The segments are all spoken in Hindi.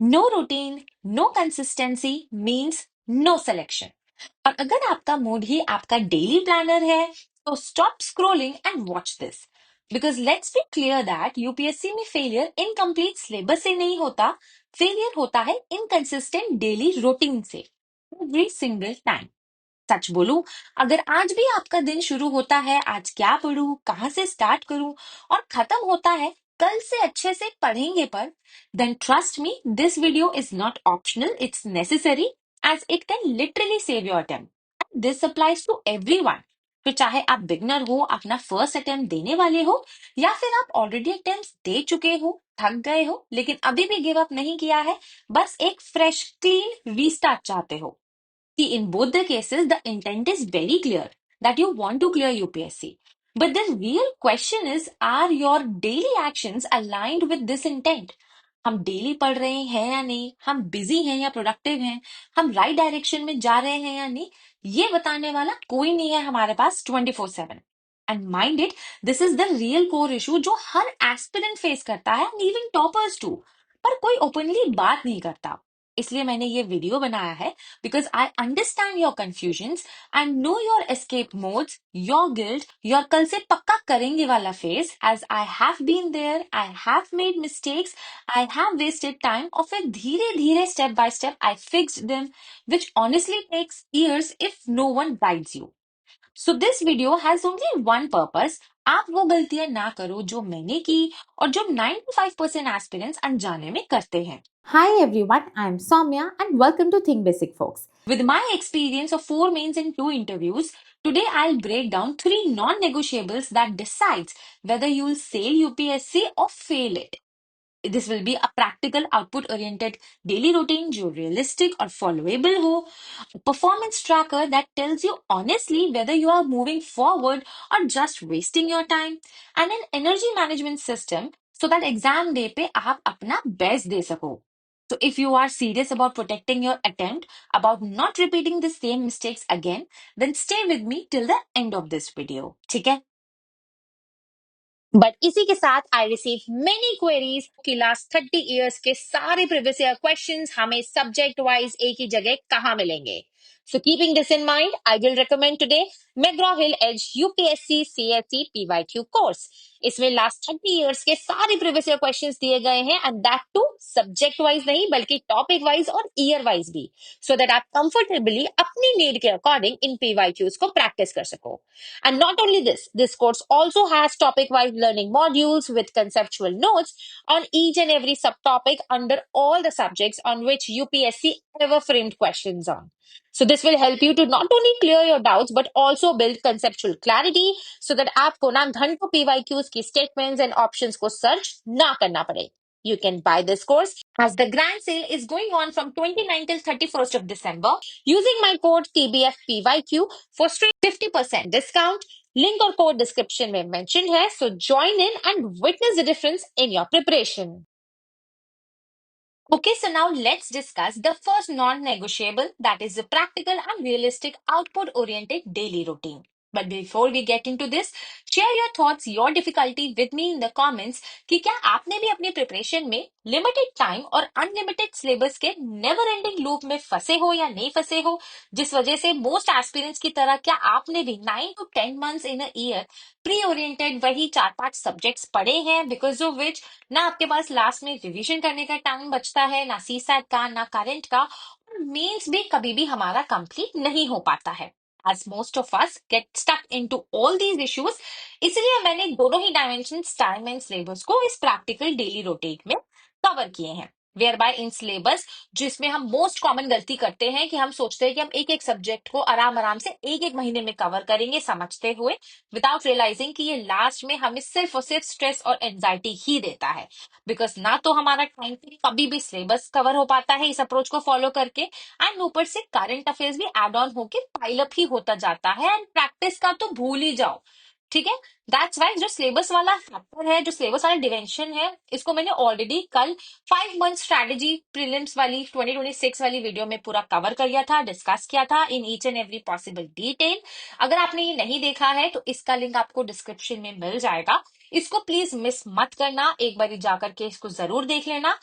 No routine, no consistency means no selection. और अगर आपका मूड ही आपका डेली प्लानर है तो stop scrolling and watch this. Because let's be clear that UPSC में फेलियर इनकम्प्लीट सिलेबस से नहीं होता, फेलियर होता है इनकंसिस्टेंट डेली रूटीन से। Every single time. सच बोलूं, अगर आज भी आपका दिन शुरू होता है आज क्या पढूं, कहाँ से स्टार्ट करूं, और खत्म होता है कल से अच्छे से पढ़ेंगे पर, then trust me this video is not optional, it's necessary, as it can literally save your attempt. This applies to everyone. फिर चाहे आप बिगनर हो, अपना फर्स्ट अटेम्प्ट देने वाले हो, या फिर आप ऑलरेडी अटेम्प्ट दे चुके हो, थक गए हो लेकिन अभी भी गिव अप नहीं किया है, बस एक फ्रेश क्लीन रीस्टार्ट चाहते हो। See, in both the cases, the intent is very clear that you want to clear UPSC. But the real question is, are your daily actions aligned with this intent? हम डेली पढ़ रहे हैं या नहीं, हम बिजी हैं या प्रोडक्टिव हैं, हम राइट डायरेक्शन में जा रहे हैं या नहीं, ये बताने वाला कोई नहीं है हमारे पास 24/7। And mind it, this is the real core issue जो हर एस्पिरेंट फेस करता है, एंड इवन टॉपर्स टू। पर कोई ओपनली बात नहीं करता। इसलिए मैंने ये वीडियो बनाया है, because I understand your confusions and know your escape modes, your guilt, your कल से पक्का करेंगे वाला phase, as I have been there, I have made mistakes, I have wasted time, और फिर धीरे धीरे step by step I fixed them, which honestly takes years if no one guides you. So this video has only one purpose. आप वो गलतियां ना करो जो मैंने की और जो 95% एस्पिरेंट्स अनजाने में करते हैं। Hi everyone, I am Soumya and welcome to Think Basic Folks. With my experience of 4 mains and 2 interviews, today I'll break down 3 non-negotiables that decides whether you'll sail UPSC or fail it. This will be a practical output oriented daily routine जो realistic और followable हो, a performance tracker that tells you honestly whether you are moving forward or just wasting your time, and an energy management system so that exam day पे आप अपना best दे सको. So if you are serious about protecting your attempt, about not repeating the same mistakes again, then stay with me till the end of this video. ठीक है? बट इसी के साथ आई रिसीव मेनी क्वेरीज कि लास्ट 30 years के सारे प्रीवियस ईयर क्वेश्चंस हमें सब्जेक्ट वाइज एक ही जगह कहाँ मिलेंगे। So keeping this in mind, I will recommend today McGraw Hill Edge UPSC CSE PYQ course. इसमें लास्ट 30 years के सारे प्रीवियस ईयर क्वेश्चंस दिए गए हैं, and that too subject wise नहीं बल्कि टॉपिक वाइज और ईयर वाइज भी, सो दैट आप कंफर्टेबली अपनी नीड के अकॉर्डिंग इन PYQs को प्रैक्टिस कर सको। And not only this, this course also has topic-wise learning modules with conceptual notes on each and every subtopic under all the subjects on which UPSC ever framed questions on. So this will help you to not only clear your doubts but also build conceptual clarity so that आपको ना घंटों PYQs की statements and options को search ना करना पड़े. You can buy this course as the grand sale is going on from 29th till 31st of December using my code TBFPYQ for straight 50% discount. Link और code description में mentioned है, so join in and witness the difference in your preparation. Okay, so now let's discuss the first non-negotiable, that is the practical and realistic output-oriented daily routine. But before we get into this, share your thoughts, your difficulty with me in the comments कि क्या आपने भी अपनी प्रिपरेशन में लिमिटेड टाइम और अनलिमिटेड सिलेबस के नेवर एंडिंग लूप में फंसे हो या नहीं फंसे हो, जिस वजह से मोस्ट एस्पिरेंट्स की तरह क्या आपने भी 9 to 10 months in a year pre oriented वही 4-5 सब्जेक्ट्स पढ़े हैं, बिकॉज ऑफ विच ना आपके पास लास्ट में रिवीजन करने का टाइम बचता है, ना सीसैट का ना करंट का, और मेंस भी कभी भी हमारा कंप्लीट नहीं हो पाता है, as most of us get stuck into all these issues। इसलिए मैंने दोनों ही डायमेंशन टाइम एंड सिलेबस को इस प्रैक्टिकल डेली रोटेट में कवर किए हैं। वेयर बाय इन सिलेबस, जिसमें हम मोस्ट कॉमन गलती करते हैं कि हम सोचते हैं कि हम एक एक सब्जेक्ट को आराम आराम से एक एक महीने में कवर करेंगे समझते हुए, विदाउट रियलाइजिंग कि ये लास्ट में हमें सिर्फ और सिर्फ स्ट्रेस और एंजाइटी ही देता है। बिकॉज ना तो हमारा टाइम पे कभी भी सिलेबस कवर हो पाता है इस अप्रोच को फॉलो करके, एंड ऊपर से करंट अफेयर्स भी एड ऑन होके पाइलअप ही होता जाता है, एंड प्रैक्टिस का तो भूल ही जाओ। ठीक है, दैट्स वाई जो सिलेबस वाला फैक्टर है, जो सिलेबस वाला डिवेंशन है, इसको मैंने ऑलरेडी कल 5 मंथ स्ट्रेटेजी प्रीलिम्स वाली 2026 वाली वीडियो में पूरा कवर कर लिया था, डिस्कस किया था in each and every possible detail. अगर आपने ये नहीं देखा है तो इसका लिंक आपको डिस्क्रिप्शन में मिल जाएगा। इसको प्लीज मिस मत करना, एक बार जाकर के इसको जरूर देख लेना।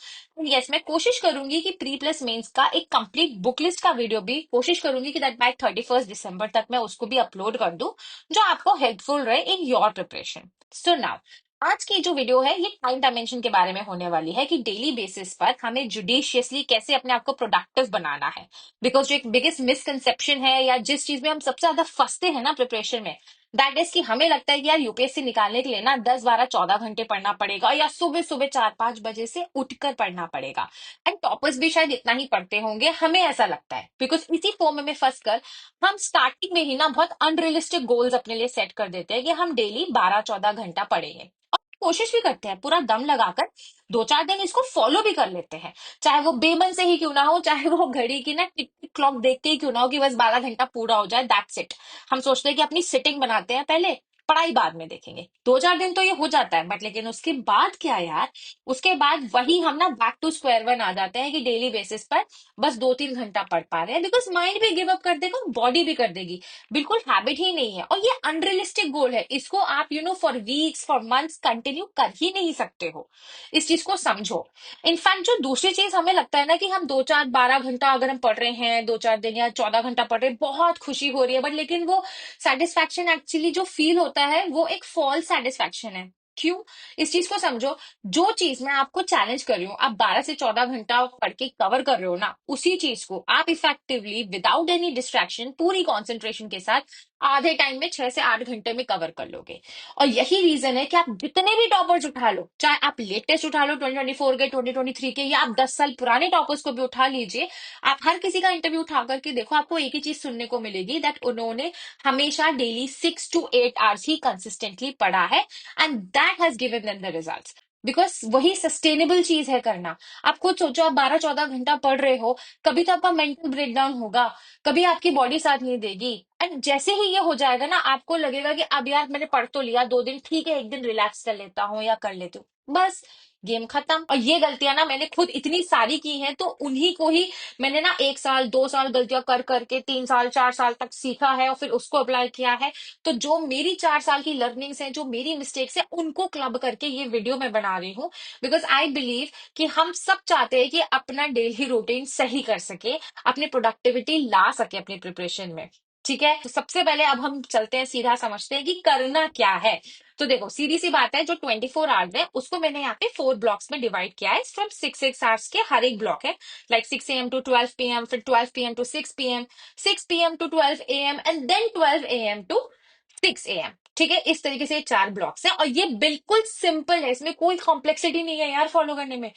यस, मैं कोशिश करूंगी कि प्री प्लस मेंस का एक कंप्लीट बुक लिस्ट का वीडियो भी कोशिश करूंगी कि दैट बाय 31 दिसंबर तक मैं उसको भी अपलोड कर दूं, जो आपको हेल्पफुल रहे in your preparation. So now, आज की जो वीडियो है ये टाइम डायमेंशन के बारे में होने वाली है कि डेली बेसिस पर हमें जुडिशियसली कैसे अपने आप को प्रोडक्टिव बनाना है। बिकॉज जो एक बिगेस्ट मिसकंसेप्शन है या जिस चीज में हम सबसे ज्यादा फंसते हैं ना प्रिपरेशन में, दैट इज कि हमें लगता है कि यार यूपीएससी निकालने के लिए ना 10 12 14 घंटे पढ़ना पड़ेगा या सुबह सुबह 4 5 बजे से उठकर पढ़ना पड़ेगा। एंड टॉपर्स भी शायद इतना ही पढ़ते होंगे, हमें ऐसा लगता है। बिकॉज इसी फॉर्म में फंस कर हम स्टार्टिंग में ही ना बहुत अनरियलिस्टिक गोल्स अपने लिए सेट कर देते हैं कि हम डेली 12 14 घंटा पढ़ेंगे, और कोशिश भी करते हैं पूरा दम लगाकर, 2 4 दिन इसको फॉलो भी कर लेते हैं। चाहे वो बेमन से ही क्यों ना हो, चाहे वो घड़ी की ना टिक टिक क्लॉक देख के ही क्यों ना हो कि बस 12 घंटा पूरा हो जाए, दैट्स इट। हम सोचते हैं कि अपनी सिटिंग बनाते हैं पहले, पढ़ाई बाद में देखेंगे। 2 4 दिन तो ये हो जाता है, बट लेकिन उसके बाद क्या यार, उसके बाद वही हम ना बैक टू स्क्वायर वन आ जाते हैं कि डेली बेसिस पर बस 2 3 घंटा पढ़ पा रहे हैं, बिकॉज माइंड भी गिव अप कर देगा और बॉडी भी कर देगी। बिल्कुल हैबिट ही नहीं है, और ये अनरियलिस्टिक गोल है, इसको आप for weeks for months continue कर ही नहीं सकते हो। इस चीज को समझो। इनफैक्ट जो दूसरी चीज हमें लगता है ना कि हम 2 4 12 घंटा अगर हम पढ़ रहे हैं, 2 4 दिन या 14 घंटा पढ़ रहे हैं, बहुत खुशी हो रही है, बट लेकिन वो सेटिस्फैक्शन एक्चुअली जो फील होता है वो एक फॉल्स सेटिस्फैक्शन है। क्यों? इस चीज को समझो। जो चीज मैं आपको चैलेंज कर रही हूँ, आप 12 से 14 घंटा पढ़ के कवर कर रहे हो ना, उसी चीज को आप इफेक्टिवली विदाउट एनी डिस्ट्रैक्शन पूरी कॉन्सेंट्रेशन के साथ आधे टाइम में 6 से 8 घंटे में कवर कर लोगे। और यही रीजन है कि आप जितने भी टॉपर्स उठा लो, चाहे आप लेटेस्ट उठा लो 2024 के, 2023 के, या आप 10 साल पुराने टॉपर्स को भी उठा लीजिए, आप हर किसी का इंटरव्यू उठा करके देखो, आपको एक ही चीज सुनने को मिलेगी, दैट उन्होंने हमेशा daily 6 to 8 hours he consistently पढ़ा है, and that has given them the results. Because वही सस्टेनेबल चीज है करना। आप खुद सोचो, आप 12 14 घंटा पढ़ रहे हो, कभी तो आपका मेंटल ब्रेकडाउन होगा, कभी आपकी बॉडी साथ नहीं देगी, एंड जैसे ही ये हो जाएगा ना, आपको लगेगा कि अब यार मैंने पढ़ तो लिया, 2 दिन ठीक है, एक दिन रिलैक्स कर लेता हूँ या कर लेती हूँ, बस गेम खत्म। और ये गलतियां ना मैंने खुद इतनी सारी की हैं, तो उन्हीं को ही मैंने ना 1 साल 2 साल गलतियां कर करके 3 साल 4 साल तक सीखा है और फिर उसको अप्लाई किया है। तो जो मेरी 4 साल की लर्निंग्स हैं, जो मेरी मिस्टेक्स है, उनको क्लब करके ये वीडियो मैं बना रही हूँ। बिकॉज आई बिलीव कि हम सब चाहते हैं कि अपना डेली रूटीन सही कर सके, अपनी प्रोडक्टिविटी ला सके अपनी प्रिपरेशन में। ठीक है, तो सबसे पहले अब हम चलते हैं, सीधा समझते हैं कि करना क्या है। तो देखो, सीधी सी बात है, जो 24 आवर्स है उसको मैंने यहाँ पे 4 ब्लॉक्स में डिवाइड किया है, फ्रॉम 6 6 आवर्स के हर एक ब्लॉक है। लाइक 6 AM to 12 PM, फिर 12 PM to 6 PM, 6 PM to 12 AM, and then 12 AM to 6 AM। ठीक है, इस तरीके से ये 4 ब्लॉक्स हैं, और ये बिल्कुल सिंपल है, इसमें कोई कॉम्प्लेक्सिटी नहीं है यार फॉलो करने में।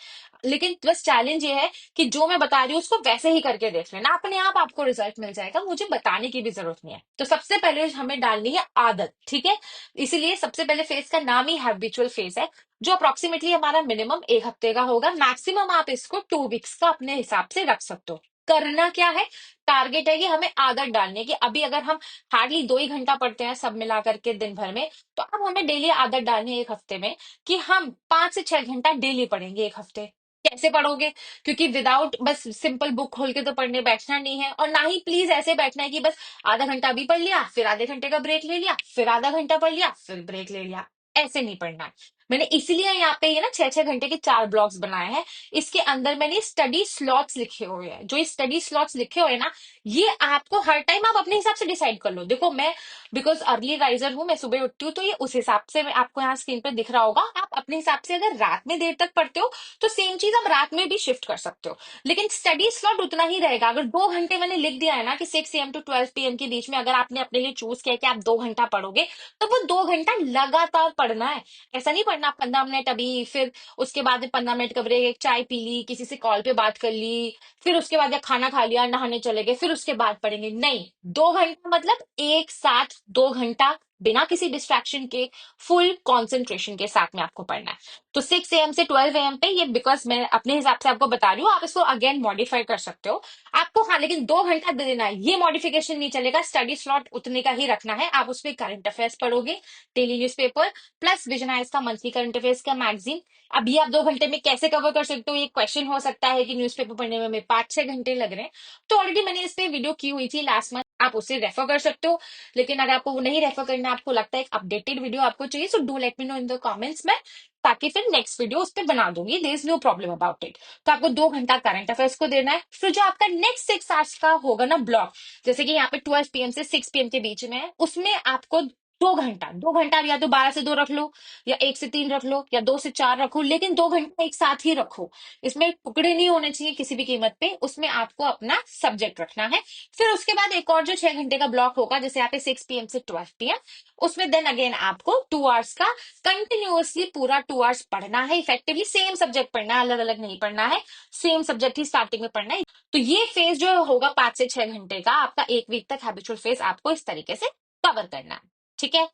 लेकिन बस चैलेंज ये है कि जो मैं बता रही हूँ उसको वैसे ही करके देख लेना, अपने आप आपको रिजल्ट मिल जाएगा, मुझे बताने की भी जरूरत नहीं है। तो सबसे पहले हमें डालनी है आदत। ठीक है, इसीलिए सबसे पहले फेज का नाम ही हैबिचुअल फेज है, जो अप्रोक्सीमेटली हमारा मिनिमम 1 हफ्ते का होगा, मैक्सिमम आप इसको 2 वीक्स का अपने हिसाब से रख सकते हो। करना क्या है? टारगेट है कि हमें आदत डालनी है कि अभी अगर हम हार्डली 2 ही घंटा पढ़ते हैं सब मिला करके दिन भर में, तो अब हमें डेली आदत डालनी है 1 हफ्ते में कि हम 5 से 6 घंटा डेली पढ़ेंगे 1 हफ्ते। कैसे पढ़ोगे? क्योंकि विदाउट बस सिंपल बुक खोल के तो पढ़ने बैठना नहीं है, और ना ही प्लीज ऐसे बैठना है कि बस आधा घंटा अभी पढ़ लिया, फिर आधे घंटे का ब्रेक ले लिया, फिर आधा घंटा पढ़ लिया, फिर ब्रेक ले लिया। ऐसे नहीं पढ़ना है। मैंने इसीलिए यहाँ पे ये ना 6 6 घंटे के 4 ब्लॉक्स बनाए हैं। इसके अंदर मैंने स्टडी स्लॉट्स लिखे हुए हैं। जो ये स्टडी स्लॉट्स लिखे हुए हैं ना, ये आपको हर टाइम आप अपने हिसाब से डिसाइड कर लो। देखो, मैं बिकॉज अर्ली राइजर हूँ, मैं सुबह उठती हूँ, तो ये उस हिसाब से आपको यहाँ स्क्रीन पे दिख रहा होगा। आप अपने हिसाब से अगर रात में देर तक पढ़ते हो तो सेम चीज आप रात में भी शिफ्ट कर सकते हो, लेकिन स्टडी स्लॉट उतना ही रहेगा। अगर 2 घंटे मैंने लिख दिया है ना कि 6 AM to 12 PM के बीच में अगर आपने अपने लिए चूज किया कि आप 2 घंटा पढ़ोगे, तो वो 2 घंटा लगातार पढ़ना है। ऐसा नहीं पढ़ना 15 मिनट अभी, फिर उसके बाद 15 मिनट का ब्रेक, एक चाय पी ली, किसी से कॉल पे बात कर ली, फिर उसके बाद या खाना खा लिया, नहाने चले गए, फिर उसके बाद पढ़ेंगे। नहीं, 2 घंटा मतलब एक साथ 2 घंटा बिना किसी डिस्ट्रैक्शन के, फुल कंसंट्रेशन के साथ में आपको पढ़ना है। तो 6 AM से 12 AM पे, ये बिकॉज मैं अपने हिसाब से आपको बता रही हूँ, आप इसको अगेन मॉडिफाई कर सकते हो आपको। हाँ, लेकिन 2 घंटा दे देना है, ये मॉडिफिकेशन नहीं चलेगा। स्टडी स्लॉट उतने का ही रखना है। आप उसमें करंट अफेयर्स पढ़ोगे, डेली न्यूज़पेपर, प्लस विजनाइज का मंथली करंट अफेयर्स का मैगजीन। अभी आप 2 घंटे में कैसे कवर कर सकते हो? ये क्वेश्चन हो सकता है कि न्यूज़पेपर पढ़ने में हमें 5 6 घंटे लग रहे हैं। तो ऑलरेडी मैंने इस पे वीडियो की हुई थी लास्ट मंथ, आप उसे रेफर कर सकते हो। लेकिन अगर आपको वो नहीं रेफर करना में आपको लगता है एक अपडेटेड वीडियो आपको चाहिए, so do let me know in the comments में, ताकि फिर नेक्स्ट वीडियो उस पर बना दूंगी, there is no problem about it. तो आपको 2 घंटा करंट अफेयर्स को देना है। फिर जो आपका नेक्स्ट 6 आवर्स का होगा ना ब्लॉक, जैसे कि यहाँ पे 12 PM से 6 PM के बीच में है, उसमें आपको 2 घंटा या तो 12 से 2 रख लो, या 1 से 3 रख लो, या 2 से 4 रखो, लेकिन 2 घंटा एक साथ ही रखो। इसमें टुकड़े नहीं होने चाहिए किसी भी कीमत पे, उसमें आपको अपना सब्जेक्ट रखना है। फिर उसके बाद एक और जो 6 घंटे का ब्लॉक होगा, जैसे यहाँ पे 6 PM से 12 PM, उसमें देन अगेन आपको 2 आवर्स का कंटिन्यूअसली पूरा 2 आवर्स पढ़ना है, इफेक्टिवली सेम सब्जेक्ट पढ़ना है, अलग अलग नहीं पढ़ना है, सेम सब्जेक्ट ही स्टार्टिंग में पढ़ना है। तो ये फेज जो होगा 5 से 6 घंटे का, आपका एक वीक तक हैबिचुअल फेज आपको इस तरीके से कवर करना है, ठीक है।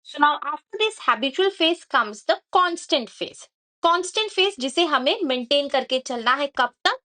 So now after this habitual phase comes the constant phase. Constant phase जिसे हमें मेंटेन करके चलना है कब तक?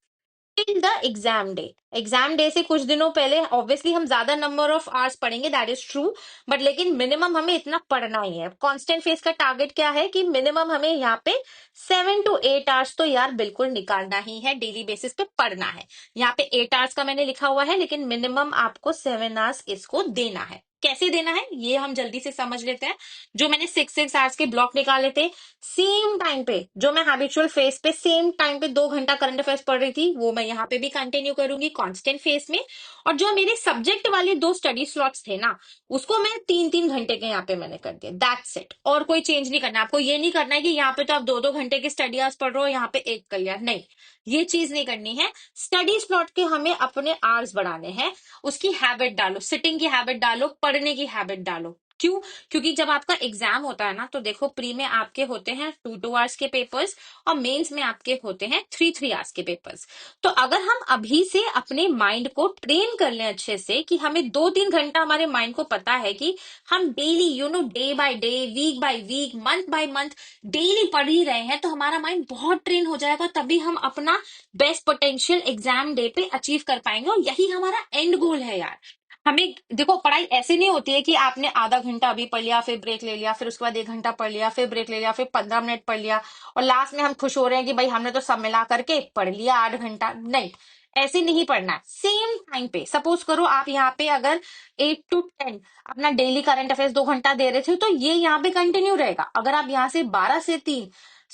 Till the exam day. Exam day से कुछ दिनों पहले ऑब्वियसली हम ज्यादा नंबर ऑफ आवर्स पढ़ेंगे, दैट इज ट्रू, बट लेकिन मिनिमम हमें इतना पढ़ना ही है। कांस्टेंट फेस का टारगेट क्या है कि मिनिमम हमें यहाँ पे 7 to 8 आवर्स तो यार बिल्कुल निकालना ही है, डेली बेसिस पे पढ़ना है। यहाँ पे 8 आवर्स का मैंने लिखा हुआ है, लेकिन मिनिमम आपको 7 आवर्स इसको देना है। कैसे देना है ये हम जल्दी से समझ लेते हैं। जो मैंने 6 6 आवर्स के ब्लॉक निकाले थे, सेम टाइम पे जो मैं हैबिचुअल फेस पे सेम टाइम पे 2 घंटा करंट अफेयर्स पढ़ रही थी, वो मैं यहाँ पे भी कंटिन्यू करूंगी कांस्टेंट फेस में। और जो मेरे सब्जेक्ट वाले 2 स्टडी स्लॉट्स थे ना, उसको मैं 3 3 घंटे के यहाँ पे मैंने कर दिया, दैट्स इट। और कोई चेंज नहीं करना आपको। ये नहीं करना है कि यहाँ पे तो आप 2 2 घंटे के स्टडी आवर्स पढ़ रहे हो, यहाँ पे एक कर लिया, नहीं, ये चीज नहीं करनी है। स्टडी स्लॉट के हमें अपने आवर्स बढ़ाने हैं, उसकी हैबिट डालो, सिटिंग की हैबिट डालो, पढ़ने की हैबिट डालो। क्यों? क्योंकि जब आपका एग्जाम होता है ना, तो देखो प्री में आपके होते हैं 2 2 आवर्स के पेपर्स, और मेंस में आपके होते हैं 3 3 आवर्स के पेपर्स। तो अगर हम अभी से अपने माइंड को ट्रेन कर लें अच्छे से, कि हमें 2 3 घंटा, हमारे माइंड को पता है कि हम daily day by day, week by week, month by month daily पढ़ ही रहे हैं, तो हमारा माइंड बहुत ट्रेन हो जाएगा, तभी हम अपना बेस्ट पोटेंशियल एग्जाम डे पे अचीव कर पाएंगे। और यही हमारा एंड गोल है यार। हमें देखो, पढ़ाई ऐसे नहीं होती है कि आपने आधा घंटा अभी पढ़ लिया, फिर ब्रेक ले लिया, फिर उसके बाद 1 घंटा पढ़ लिया, फिर ब्रेक ले लिया, फिर 15 मिनट पढ़ लिया, और लास्ट में हम खुश हो रहे हैं कि भाई हमने तो सब मिला करके पढ़ लिया 8 घंटा। नहीं, ऐसे नहीं पढ़ना है। सेम टाइम पे सपोज करो आप यहाँ पे अगर 8 to 10 अपना डेली करंट अफेयर्स 2 घंटा दे रहे थे, तो ये यहाँ पे कंटिन्यू रहेगा। अगर आप यहाँ से 12 से 3,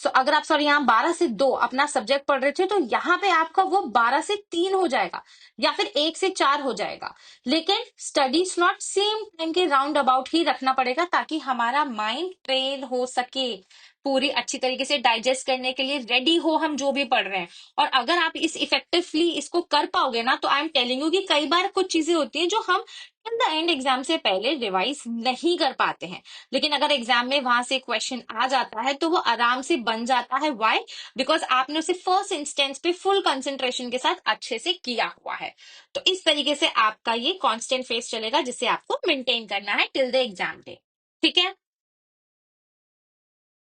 अगर आप सॉरी यहाँ 12 से 2 अपना सब्जेक्ट पढ़ रहे थे, तो यहाँ पे आपका वो 12 से 3 हो जाएगा, या फिर 1 से 4 हो जाएगा। लेकिन स्टडी स्लॉट सेम टाइम के राउंड अबाउट ही रखना पड़ेगा, ताकि हमारा माइंड ट्रेन हो सके, पूरी अच्छी तरीके से डाइजेस्ट करने के लिए रेडी हो हम जो भी पढ़ रहे हैं। और अगर आप इस इफेक्टिवली इसको कर पाओगे ना, तो आई एम टेलिंग यू कि कई बार कुछ चीजें होती हैं जो हम इन द एंड एग्जाम से पहले रिवाइज नहीं कर पाते हैं, लेकिन अगर एग्जाम में वहां से क्वेश्चन आ जाता है तो वो आराम से बन जाता है। व्हाई? बिकॉज आपने उसे फर्स्ट इंस्टेंस पे फुल कंसंट्रेशन के साथ अच्छे से किया हुआ है। तो इस तरीके से आपका ये कांस्टेंट फेस चलेगा, जिसे आपको मेंटेन करना है टिल द एग्जाम डे, ठीक है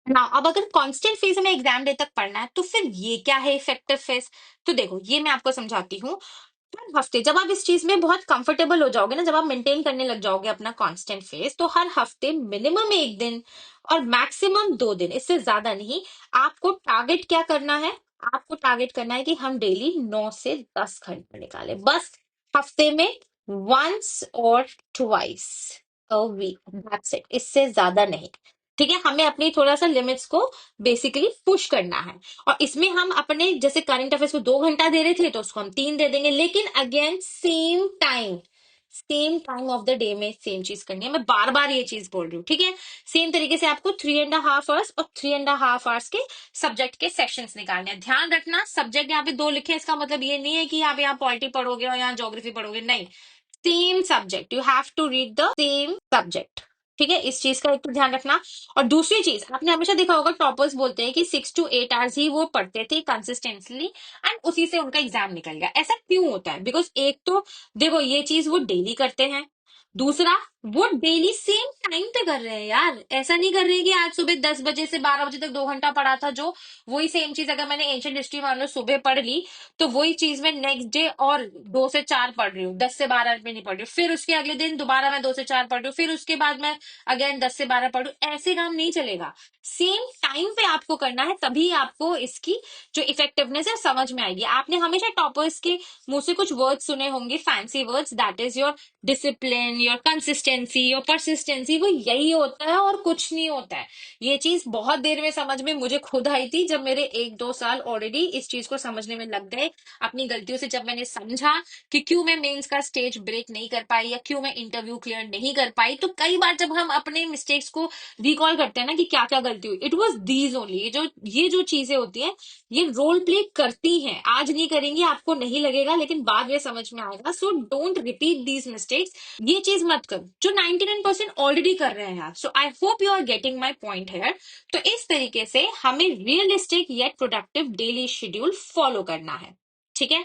ना। अब अगर कांस्टेंट फेज हमें एग्जाम डे तक पढ़ना है, तो फिर ये क्या है इफेक्टिव फेज? तो देखो, ये मैं आपको समझाती हूँ। हर हफ्ते जब आप इस चीज में बहुत कंफर्टेबल हो जाओगे ना, जब आप मेंटेन करने लग जाओगे अपना कांस्टेंट फेज, तो हर हफ्ते मिनिमम 1 दिन और मैक्सिमम 2 दिन, इससे ज्यादा नहीं। आपको टारगेट क्या करना है? आपको टारगेट करना है कि हम डेली 9 से 10 घंटे निकालें, बस हफ्ते में वंस और twice a week, that's it, इससे ज्यादा नहीं। ठीक है, हमें अपनी थोड़ा सा लिमिट्स को बेसिकली पुश करना है। और इसमें हम अपने जैसे करंट अफेयर्स को 2 घंटा दे रहे थे, तो उसको हम 3 दे देंगे, लेकिन again same time of the day में सेम चीज करनी है। मैं बार बार ये चीज बोल रही हूँ, ठीक है। सेम तरीके से आपको 3.5 आवर्स और 3.5 आवर्स के सब्जेक्ट के सेशंस निकालने हैं। ध्यान रखना, सब्जेक्ट यहाँ पे 2 लिखे, इसका मतलब ये नहीं है कि आप यहाँ पॉलिटी पढ़ोगे और यहाँ ज्योग्राफी पढ़ोगे, नहीं। Same subject, you have to read the same subject, ठीक है। इस चीज का एक तो ध्यान रखना। और दूसरी चीज, आपने हमेशा देखा होगा टॉपर्स बोलते हैं कि 6 to 8 आवर्स ही वो पढ़ते थे कंसिस्टेंटली, एंड उसी से उनका एग्जाम निकल गया। ऐसा क्यों होता है? बिकॉज एक तो देखो, ये चीज वो डेली करते हैं, दूसरा वो डेली सेम टाइम पे कर रहे हैं यार। ऐसा नहीं कर रहे हैं कि आज सुबह 10 बजे से 12 बजे तक 2 घंटा पढ़ा था, जो वही सेम चीज अगर मैंने एंशियंट हिस्ट्री मान लो सुबह पढ़ ली, तो वही चीज मैं नेक्स्ट डे और 2 से 4 पढ़ रही हूँ, 10 से 12 में नहीं पढ़ रही हूँ, फिर उसके अगले दिन दोबारा मैं 2 से 4 पढ़ रही हूँ, फिर उसके बाद मैं अगेन 10 से 12 पढ़ रही हूँ। ऐसे काम नहीं चलेगा। सेम टाइम पे आपको करना है, तभी आपको इसकी जो इफेक्टिवनेस है समझ में आएगी। आपने हमेशा टॉपर्स के मुंह से कुछ वर्ड्स सुने होंगे, fancy words, that is your discipline, your consistency, your persistency. वो यही होता है और कुछ नहीं होता है। ये चीज बहुत देर में समझ में मुझे खुद आई थी, जब मेरे 1-2 साल ऑलरेडी इस चीज को समझने में लग गए। अपनी गलतियों से जब मैंने समझा कि क्यों मैं मेंस का स्टेज ब्रेक नहीं कर पाई या क्यों मैं इंटरव्यू क्लियर नहीं कर पाई, तो कई बार जब हम अपने मिस्टेक्स को रिकॉल करते हैं ना कि क्या क्या गलती हुई, इट वॉज दीज ओनली। ये जो चीजें होती हैं, ये रोल प्ले करती हैं। आज नहीं करेंगी, आपको नहीं लगेगा, लेकिन बाद में समझ में आएगा। So don't repeat these mistakes. ये चीज मत करो जो 99% ऑलरेडी कर रहे हैं आप। So I hope you are getting my point here. तो इस तरीके से हमें realistic yet productive daily schedule follow करना है। ठीक है।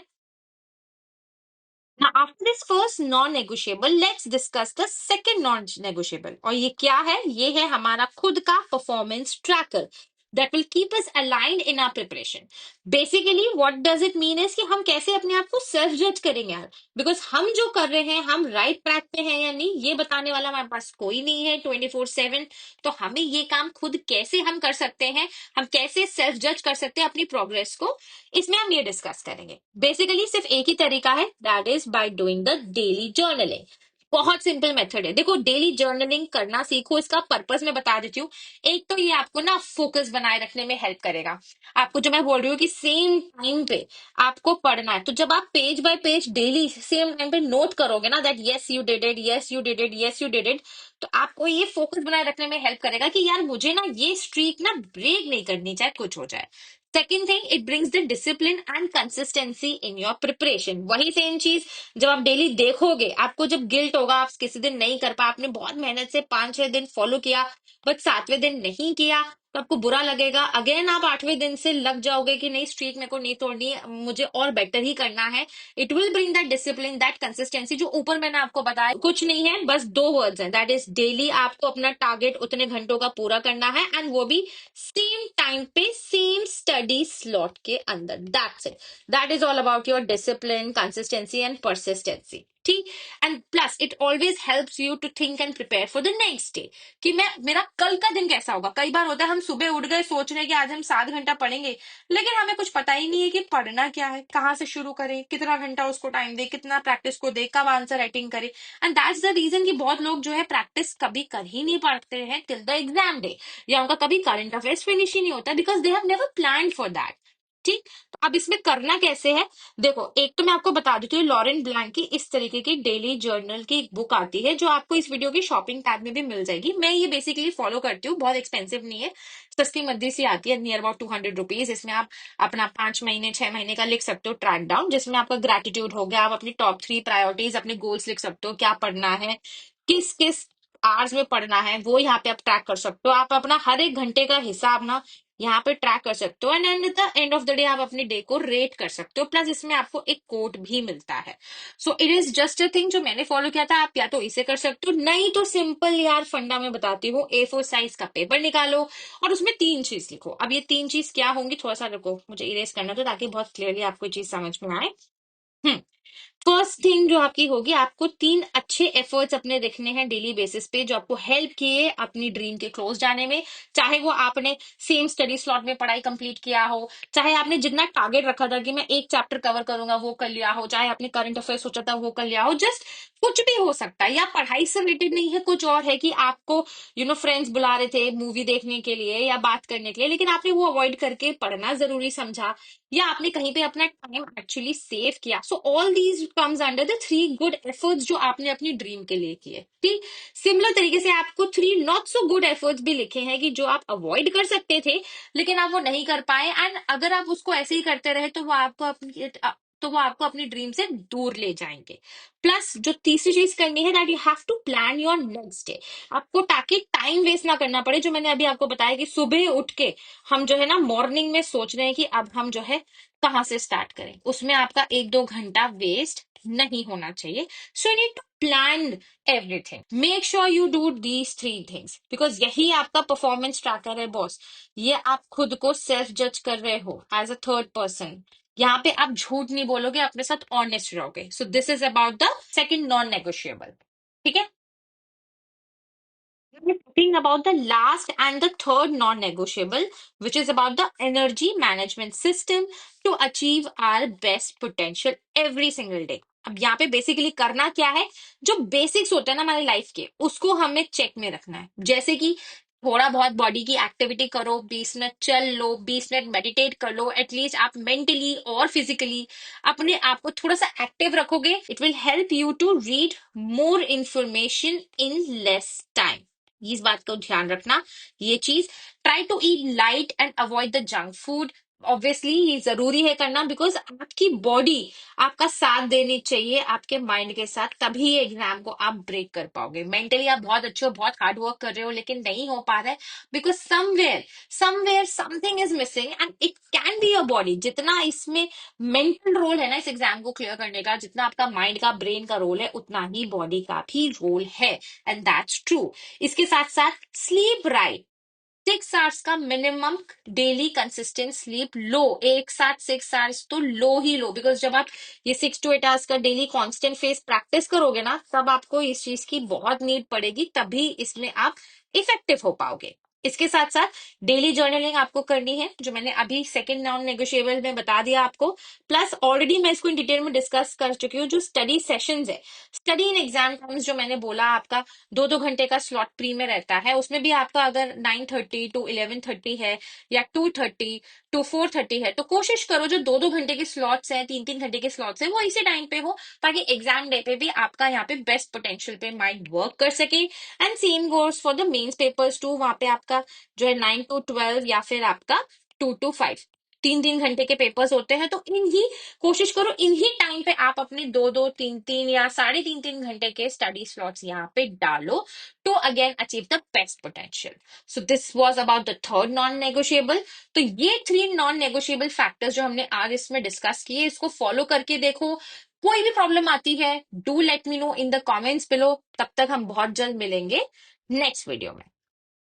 Now, after this first non-negotiable, let's discuss the second non-negotiable. और ये क्या है? ये है हमारा खुद का performance tracker that will keep us aligned in our preparation. Basically, what does it mean is कि हम कैसे अपने आप को सेल्फ जज करेंगे यार। बिकॉज हम जो कर रहे हैं, हम राइट ट्रैक पे हैं या नहीं, ये बताने वाला हमारे पास कोई नहीं है 24/7। तो हमें ये काम खुद कैसे हम कर सकते हैं, हम कैसे सेल्फ जज कर सकते हैं अपनी प्रोग्रेस को, इसमें हम ये डिस्कस करेंगे। बेसिकली सिर्फ एक ही तरीका है, that is by doing the daily journaling. बहुत सिंपल मेथड है। देखो, डेली जर्नलिंग करना सीखो, इसका पर्पस मैं बता देती हूँ। एक तो ये आपको ना फोकस बनाए रखने में हेल्प करेगा। आपको जो मैं बोल रही हूँ कि सेम टाइम पे आपको पढ़ना है, तो जब आप page bye page daily same time पे नोट करोगे ना, that yes you did it, yes you did it, yes you did it, तो आपको ये फोकस बनाए रखने में हेल्प करेगा कि यार मुझे ना ये स्ट्रीक ना ब्रेक नहीं करनी, चाहे कुछ हो जाए। Second thing, it brings the discipline and consistency in your preparation. वही सेम चीज जब आप डेली देखोगे, आपको जब गिल्ट होगा, आप किसी दिन नहीं कर पाए, आपने बहुत मेहनत से 5-6 दिन फॉलो किया, बट 7वें दिन नहीं किया, तो आपको बुरा लगेगा। अगेन आप 8वें दिन से लग जाओगे कि नहीं, स्ट्रीक मेरे को नहीं तोड़नी है, मुझे और बेटर ही करना है। It will bring that discipline, that consistency, जो ऊपर मैंने आपको बताया कुछ नहीं है, बस 2 वर्ड्स हैं, दैट इज डेली। आपको अपना टारगेट उतने घंटों का पूरा करना है, एंड वो भी सेम टाइम पे सेम स्टडी स्लॉट के अंदर। That's it. That is all about your discipline, consistency and persistency. ठीक। And plus it always helps you to think and prepare for the next day, कि मैं मेरा कल का दिन कैसा होगा। कई बार होता है हम सुबह उठ गए सोच रहे हैं कि आज हम 7 घंटा पढ़ेंगे, लेकिन हमें कुछ पता ही नहीं है कि पढ़ना क्या है, कहाँ से शुरू करें, कितना घंटा उसको टाइम दे, कितना प्रैक्टिस को दे, कब आंसर राइटिंग करें। एंड दैट्स द रीजन कि बहुत लोग जो है प्रैक्टिस कभी कर ही नहीं पाते हैं टिल द एग्जाम डे, या उनका कभी करंट अफेयर्स फिनिश ही नहीं होता, because they have never plan for that. ठीक। तो अब इसमें करना कैसे है? देखो, एक तो मैं आपको बता देती हूँ, लॉरेन ब्लैंक की इस तरीके की डेली जर्नल की एक बुक आती है, जो आपको इस वीडियो की शॉपिंग टैब में भी मिल जाएगी। मैं ये बेसिकली फॉलो करती हूँ, बहुत एक्सपेंसिव नहीं है, सस्ती मद्दी सी आती है, नियर अबाउट 200 रुपीज। इसमें आप अपना 5 महीने 6 महीने का लिख सकते हो ट्रैक डाउन, जिसमें आपका ग्रेटिट्यूड हो गया, आप अपनी टॉप 3 प्रायोरिटीज, अपने गोल्स लिख सकते हो, क्या पढ़ना है, किस किस आवर्स में पढ़ना है, वो यहाँ पे आप ट्रैक कर सकते हो। आप अपना हर एक घंटे का हिसाब ना यहाँ पे ट्रैक कर सकते हो, and at the end of the day आप अपने डे को रेट कर सकते हो। प्लस इसमें आपको एक कोट भी मिलता है। So it is just a thing जो मैंने फॉलो किया था। आप या तो इसे कर सकते हो, नहीं तो सिंपल यार फंडा में बताती हूँ, A4 साइज का पेपर निकालो और उसमें 3 चीज लिखो। अब ये 3 चीज क्या होंगी, थोड़ा सा रुको, मुझे इरेज करना तो, ताकि बहुत क्लियरली आपको ये चीज समझ में आए। हम्म। फर्स्ट थिंग जो आपकी होगी, आपको 3 अच्छे एफर्ट्स अपने लिखने हैं डेली बेसिस पे, जो आपको हेल्प किए अपनी ड्रीम के क्लोज जाने में। चाहे वो आपने सेम स्टडी स्लॉट में पढ़ाई कंप्लीट किया हो, चाहे आपने जितना टारगेट रखा था कि मैं एक चैप्टर कवर करूंगा वो कर लिया हो, चाहे आपने करंट अफेयर सोचा था वो कर लिया हो, जस्ट कुछ भी हो सकता है। या पढ़ाई से रिलेटेड नहीं है, कुछ और है कि आपको फ्रेंड्स बुला रहे थे मूवी देखने के लिए या बात करने के लिए, लेकिन आपने वो अवॉइड करके पढ़ना जरूरी समझा, या आपने कहीं पे अपना टाइम एक्चुअली सेव किया। So all these comes under the 3 good efforts जो आपने अपनी ड्रीम के लिए किए। ठीक। सिमिलर तरीके से आपको 3 नॉट सो गुड एफर्ट्स भी लिखे हैं, कि जो आप अवॉइड कर सकते थे लेकिन आप वो नहीं कर पाए, एंड अगर आप उसको ऐसे ही करते रहे तो वो आपको अपनी ड्रीम से दूर ले जाएंगे। प्लस जो तीसरी चीज करनी है, that you have to plan your next day. आपको, ताकि टाइम वेस्ट ना करना पड़े, जो मैंने अभी आपको बताया कि सुबह उठ के हम जो है ना मॉर्निंग में सोच रहे हैं कि अब हम जो है कहाँ से स्टार्ट करें, उसमें आपका 1-2 घंटा वेस्ट नहीं होना चाहिए. So you need to plan everything. Make sure you do these 3 things, because यही आपका परफॉर्मेंस ट्रैकर है बॉस. ये आप खुद को सेल्फ जज कर रहे हो एज अ थर्ड पर्सन. यहाँ पे आप झूठ नहीं बोलोगे, अपने साथ ऑनेस्ट रहोगे. So this is about the second non negotiable. ठीक है. We're talking about the last and the third non-negotiable, which is about the energy management system to achieve our best potential every single day. अब यहाँ पे बेसिकली करना क्या है, जो बेसिक्स होते हैं ना हमारी लाइफ के, उसको हमें चेक में रखना है. जैसे कि थोड़ा बहुत बॉडी की एक्टिविटी करो, 20 मिनट चल लो, 20 मिनट मेडिटेट कर लो. एटलीस्ट आप मेंटली और फिजिकली अपने आप को थोड़ा सा एक्टिव रखोगे. It will help you to read more information in less time. इस बात को ध्यान रखना. ये चीज, try to eat light and avoid the junk food. Obviously ये जरूरी है करना, बिकॉज आपकी बॉडी आपका साथ देनी चाहिए आपके माइंड के साथ, तभी एग्जाम को आप ब्रेक कर पाओगे. मेंटली आप बहुत अच्छे हो, बहुत हार्ड वर्क कर रहे हो, लेकिन नहीं हो पा रहा है because somewhere something is missing and it can be your body. जितना इसमें मेंटल रोल है ना इस एग्जाम को क्लियर करने का, जितना आपका माइंड का ब्रेन का रोल है, उतना ही बॉडी का भी रोल है. And that's true. इसके साथ साथ स्लीप राइट. 6 आवर्स का मिनिमम डेली कंसिस्टेंट स्लीप लो. एक साथ 6 आवर्स तो लो ही लो, बिकॉज जब आप ये 6 to 8 आवर्स का डेली कांस्टेंट फेस प्रैक्टिस करोगे ना, तब आपको इस चीज की बहुत नीड पड़ेगी, तभी इसमें आप इफेक्टिव हो पाओगे. इसके साथ साथ डेली जर्नलिंग आपको करनी है, जो मैंने अभी सेकंड नॉन नेगोशिएबल में बता दिया आपको. प्लस ऑलरेडी मैं इसको इन डिटेल में डिस्कस कर चुकी हूँ. जो स्टडी सेशंस है, स्टडी इन एग्जाम टाइम्स, जो मैंने बोला आपका 2-2 घंटे का स्लॉट प्री में रहता है, उसमें भी आपका अगर 9:30 to 11:30 है या 2:30 to 4:30 है, तो कोशिश करो जो 2-2 घंटे के स्लॉट्स हैं, 3-3 घंटे के स्लॉट्स हैं, वो इसी टाइम पे हो, ताकि एग्जाम डे पे भी आपका यहाँ पे बेस्ट पोटेंशियल पे माइंड वर्क कर सके. And same goes for the mains papers too. वहां पे आपका जो है 9 to 12 या फिर आपका 2 to 5, 3-3 घंटे के पेपर्स होते हैं. तो इन्हीं कोशिश करो इन्हीं टाइम पे आप अपने 2-2, 3-3 या 3.5-3 घंटे के स्टडी स्लॉट्स यहाँ पे डालो, to again achieve the best potential. So this was about the third non negotiable. तो ये 3 नॉन नेगोशिएबल फैक्टर्स जो हमने आज इसमें डिस्कस किए, इसको फॉलो करके देखो. कोई भी प्रॉब्लम आती है, do let me know in the comments below. तब तक हम बहुत जल्द मिलेंगे नेक्स्ट वीडियो में.